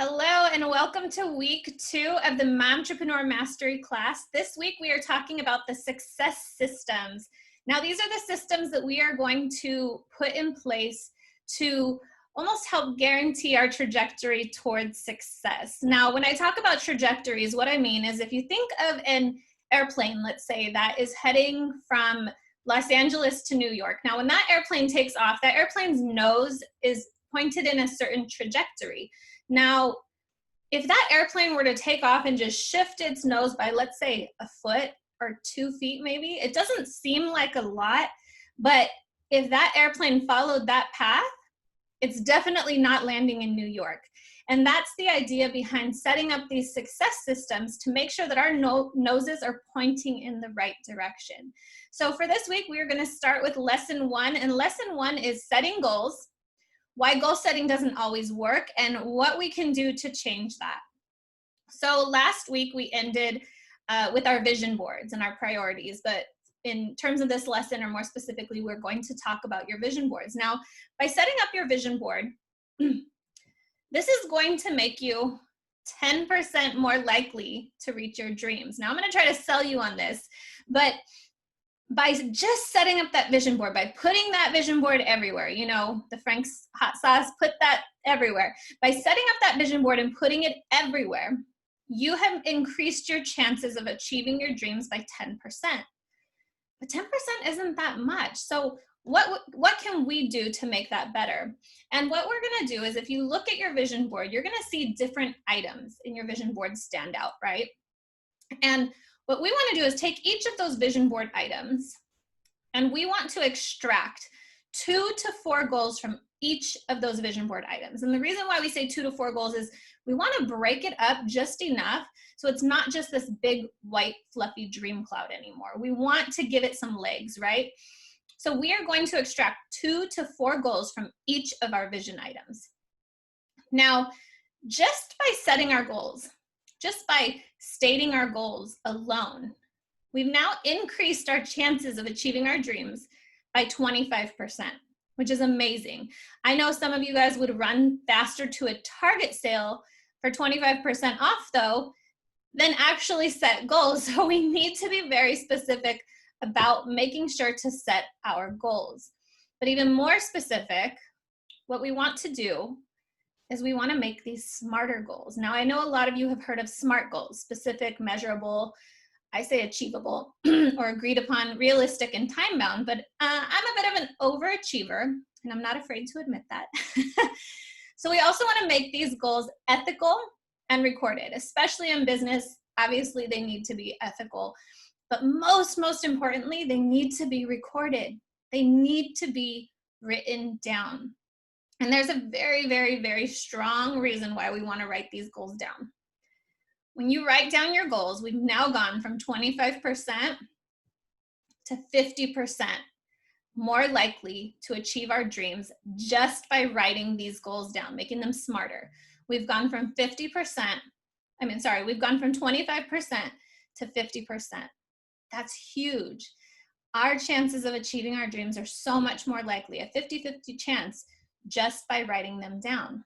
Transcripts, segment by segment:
Hello and welcome to week 2 of the Momtrepreneur Mastery class. This week we are talking about the success systems. Now these are the systems that we are going to put in place to almost help guarantee our trajectory towards success. Now when I talk about trajectories, what I mean is if you think of an airplane, let's say, that is heading from Los Angeles to New York. Now when that airplane takes off, that airplane's nose is pointed in a certain trajectory. Now, if that airplane were to take off and just shift its nose by, let's say, a foot or 2 feet maybe, it doesn't seem like a lot, but if that airplane followed that path, it's definitely not landing in New York. And that's the idea behind setting up these success systems to make sure that our noses are pointing in the right direction. So for this week, we are going to start with lesson 1, and lesson 1 is setting goals, why goal setting doesn't always work, and what we can do to change that. So last week we ended with our vision boards and our priorities, but in terms of this lesson, or more specifically, we're going to talk about your vision boards. Now, by setting up your vision board, this is going to make you 10% more likely to reach your dreams. Now, I'm going to try to sell you on this, but by just setting up that vision board, by putting that vision board everywhere, you know, the Frank's hot sauce, put that everywhere. By setting up that vision board and putting it everywhere, you have increased your chances of achieving your dreams by 10%. But 10% isn't that much. So what can we do to make that better? And what we're going to do is, if you look at your vision board, you're going to see different items in your vision board stand out, right? And what we want to do is take each of those vision board items, and we want to extract 2 to 4 goals from each of those vision board items. And the reason why we say 2 to 4 goals is we want to break it up just enough so it's not just this big white fluffy dream cloud anymore. We want to give it some legs, right? So we are going to extract 2 to 4 goals from each of our vision items. Now, just by setting our goals, just by stating our goals alone, we've now increased our chances of achieving our dreams by 25%, which is amazing. I know some of you guys would run faster to a Target sale for 25% off though, than actually set goals. So we need to be very specific about making sure to set our goals. But even more specific, what we want to do is we want to make these smarter goals. Now, I know a lot of you have heard of SMART goals: specific, measurable, I say achievable, or agreed upon, realistic, and time-bound, but I'm a bit of an overachiever, and I'm not afraid to admit that. So we also want to make these goals ethical and recorded, especially in business. Obviously, they need to be ethical, but most importantly, they need to be recorded. They need to be written down. And there's a very strong reason why we want to write these goals down. When you write down your goals, we've now gone from 25% to 50% more likely to achieve our dreams just by writing these goals down, making them smarter. We've gone from 25% to 50%. That's huge. Our chances of achieving our dreams are so much more likely, a 50-50 chance, just by writing them down.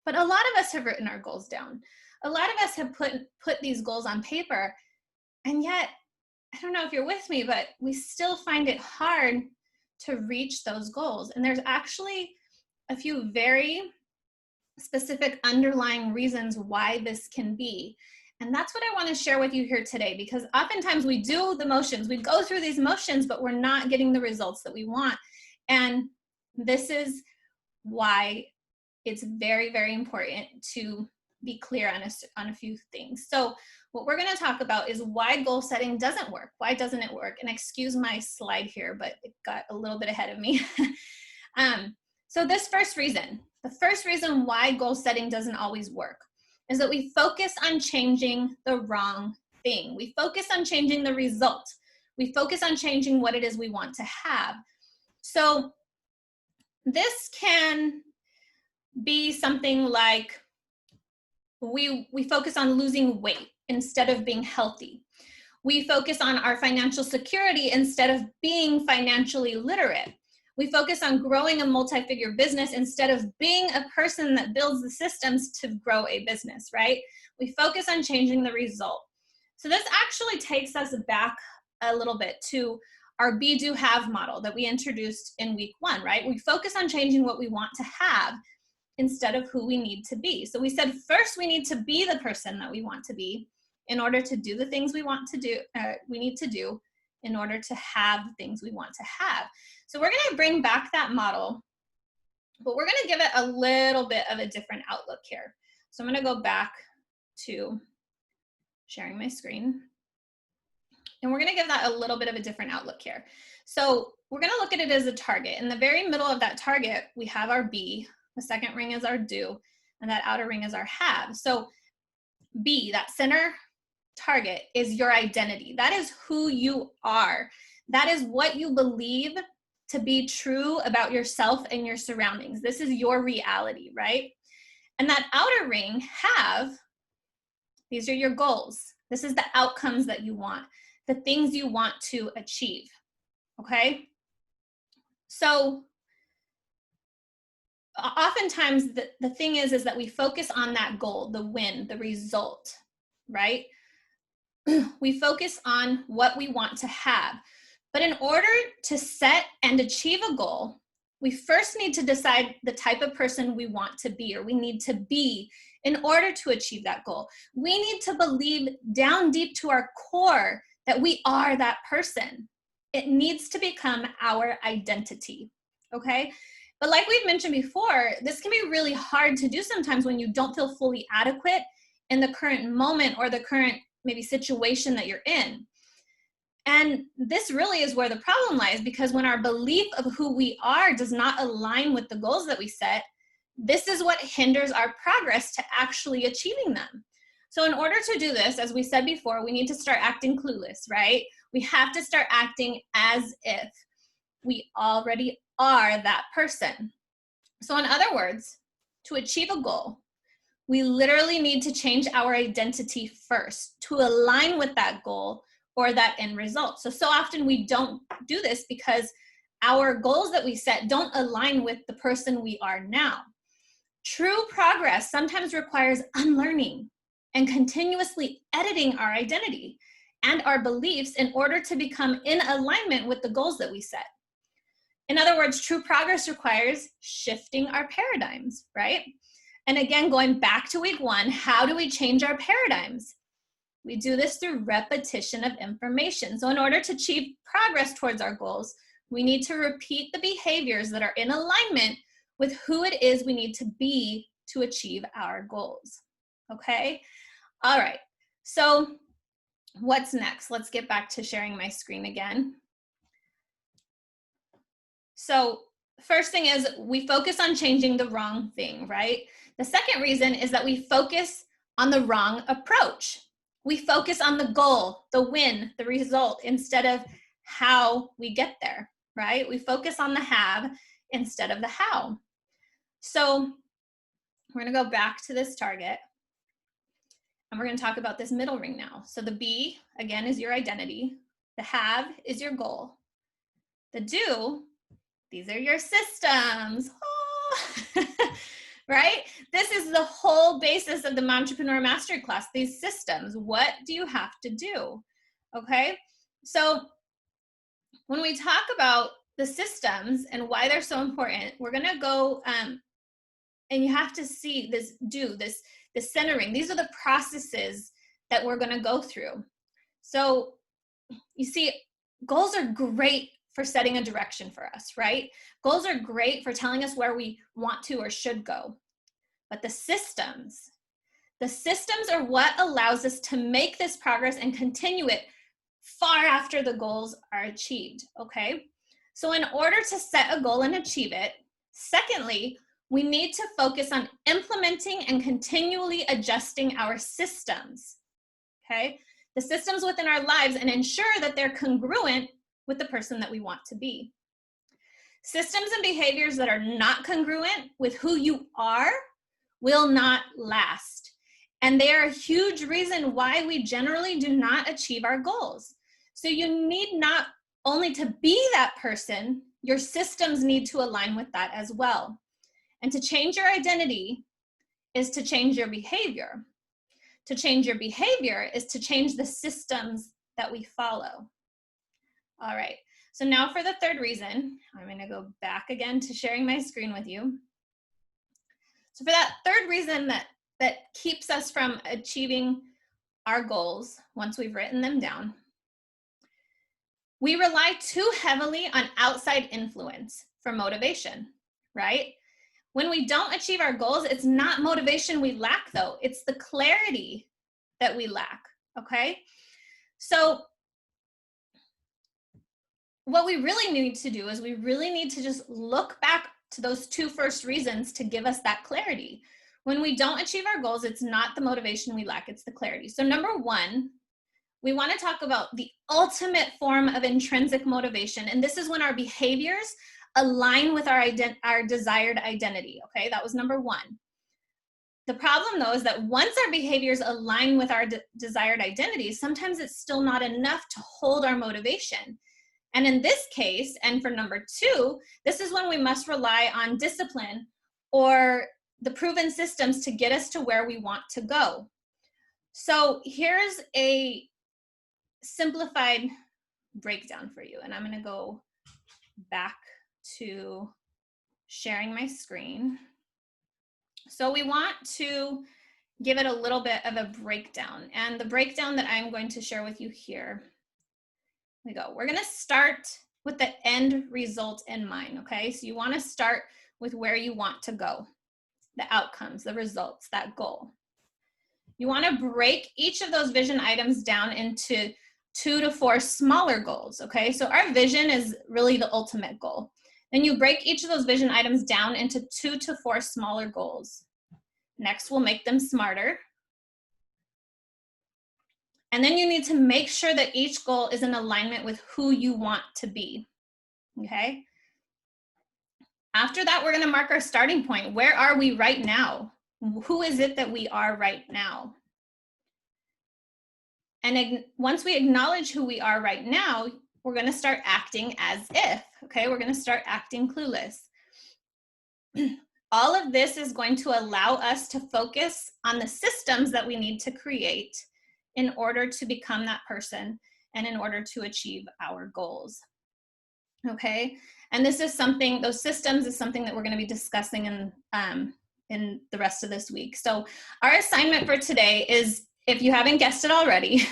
But a lot of us have written our goals down. A lot of us have put these goals on paper, and yet, I don't know if you're with me, but we still find it hard to reach those goals. And there's actually a few very specific underlying reasons why this can be. And that's what I want to share with you here today, because oftentimes we do the motions, we go through these motions, but we're not getting the results that we want. And this is why it's very important to be clear on a few things. So what we're going to talk about is why goal setting doesn't work. Why doesn't it work? And excuse my slide here, but it got a little bit ahead of me. So this first reason, the first reason why goal setting doesn't always work is that we focus on changing the wrong thing. We focus on changing the result. We focus on changing what it is we want to have. So this can be something like we focus on losing weight instead of being healthy. We focus on our financial security instead of being financially literate. We focus on growing a multi-figure business instead of being a person that builds the systems to grow a business, right? We focus on changing the result. So this actually takes us back a little bit to our be, do, have model that we introduced in week 1, right? We focus on changing what we want to have instead of who we need to be. So we said first we need to be the person that we want to be in order to do the things we want to do, we need to do in order to have the things we want to have. So we're going to bring back that model, but we're going to give it a little bit of a different outlook here. So I'm going to go back to sharing my screen. And we're going to give that a little bit of a different outlook here. So we're going to look at it as a target. In the very middle of that target, we have our be, the second ring is our do, and that outer ring is our have. So be, that center target, is your identity. That is who you are. That is what you believe to be true about yourself and your surroundings. This is your reality, right? And that outer ring, have, these are your goals. This is the outcomes that you want, the things you want to achieve, okay? So oftentimes the thing is that we focus on that goal, the win, the result, right? We focus on what we want to have. But in order to set and achieve a goal, we first need to decide the type of person we want to be, or we need to be, in order to achieve that goal. We need to believe down deep to our core that we are that person. It needs to become our identity, okay? But like we've mentioned before, this can be really hard to do sometimes when you don't feel fully adequate in the current moment or the current maybe situation that you're in. And this really is where the problem lies, because when our belief of who we are does not align with the goals that we set, this is what hinders our progress to actually achieving them. So in order to do this, as we said before, we need to start acting clueless, right? We have to start acting as if we already are that person. So in other words, to achieve a goal, we literally need to change our identity first to align with that goal or that end result. So often we don't do this because our goals that we set don't align with the person we are now. True progress sometimes requires unlearning and continuously editing our identity and our beliefs in order to become in alignment with the goals that we set. In other words, true progress requires shifting our paradigms, right? And again, going back to week 1, how do we change our paradigms? We do this through repetition of information. So in order to achieve progress towards our goals, we need to repeat the behaviors that are in alignment with who it is we need to be to achieve our goals, okay? All right, so what's next? Let's get back to sharing my screen again. So first thing is we focus on changing the wrong thing, right? The second reason is that we focus on the wrong approach. We focus on the goal, the win, the result, instead of how we get there, right? We focus on the have instead of the how. So we're gonna go back to this target and we're gonna talk about this middle ring now. So the be, again, is your identity. The have is your goal. The do, these are your systems. Oh. Right? This is the whole basis of the Momtrepreneur Mastery Class, these systems. What do you have to do? Okay? So when we talk about the systems and why they're so important, we're going to go, and you have to see this this centering. These are the processes that we're going to go through. So you see, goals are great for setting a direction for us, right? Goals are great for telling us where we want to or should go. But the systems are what allows us to make this progress and continue it far after the goals are achieved, okay? So in order to set a goal and achieve it, secondly, we need to focus on implementing and continually adjusting our systems, okay? The systems within our lives, and ensure that they're congruent with the person that we want to be. Systems and behaviors that are not congruent with who you are will not last. And they are a huge reason why we generally do not achieve our goals. So you need not only to be that person, your systems need to align with that as well. And to change your identity is to change your behavior. To change your behavior is to change the systems that we follow. All right, so now for the third reason, I'm gonna go back again to sharing my screen with you. So for that third reason that keeps us from achieving our goals once we've written them down, we rely too heavily on outside influence for motivation, right? When we don't achieve our goals, it's not motivation we lack though, it's the clarity that we lack, okay? So what we really need to do is we really need to just look back to those two first reasons to give us that clarity. When we don't achieve our goals, it's not the motivation we lack, it's the clarity. So number one, we want to talk about the ultimate form of intrinsic motivation. And this is when our behaviors align with our desired identity. Okay, that was number one. The problem though is that once our behaviors align with our desired identity, sometimes it's still not enough to hold our motivation. And in this case, and for number two, this is when we must rely on discipline or the proven systems to get us to where we want to go. So here's a simplified breakdown for you. And I'm going to go back to sharing my screen. So we want to give it a little bit of a breakdown. And the breakdown that I'm going to share with you here, we go. We're going to start with the end result in mind, okay? So you want to start with where you want to go, the outcomes, the results, that goal. You want to break each of those vision items down into 2 to 4 smaller goals, okay? So our vision is really the ultimate goal. Then you break each of those vision items down into 2 to 4 smaller goals. Next, we'll make them smarter. And then you need to make sure that each goal is in alignment with who you want to be, okay? After that, we're gonna mark our starting point. Where are we right now? Who is it that we are right now? And once we acknowledge who we are right now, we're gonna start acting as if, okay? We're gonna start acting clueless. All of this is going to allow us to focus on the systems that we need to create in order to become that person and in order to achieve our goals, okay? And this is something, those systems is something that we're gonna be discussing in the rest of this week. So our assignment for today is, if you haven't guessed it already,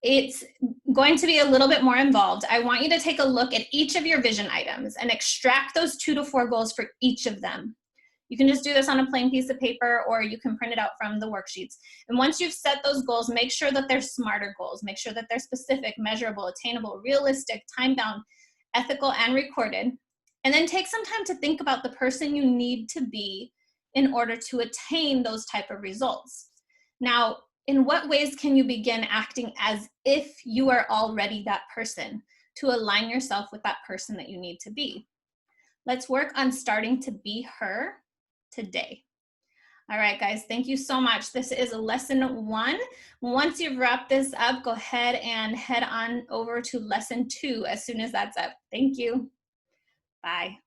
it's going to be a little bit more involved. I want you to take a look at each of your vision items and extract those 2 to 4 goals for each of them. You can just do this on a plain piece of paper, or you can print it out from the worksheets. And once you've set those goals, make sure that they're smarter goals. Make sure that they're specific, measurable, attainable, realistic, time-bound, ethical, and recorded. And then take some time to think about the person you need to be in order to attain those type of results. Now, in what ways can you begin acting as if you are already that person to align yourself with that person that you need to be? Let's work on starting to be her today. All right, guys, thank you so much. This is lesson 1. Once you've wrapped this up, go ahead and head on over to lesson 2 as soon as that's up. Thank you. Bye.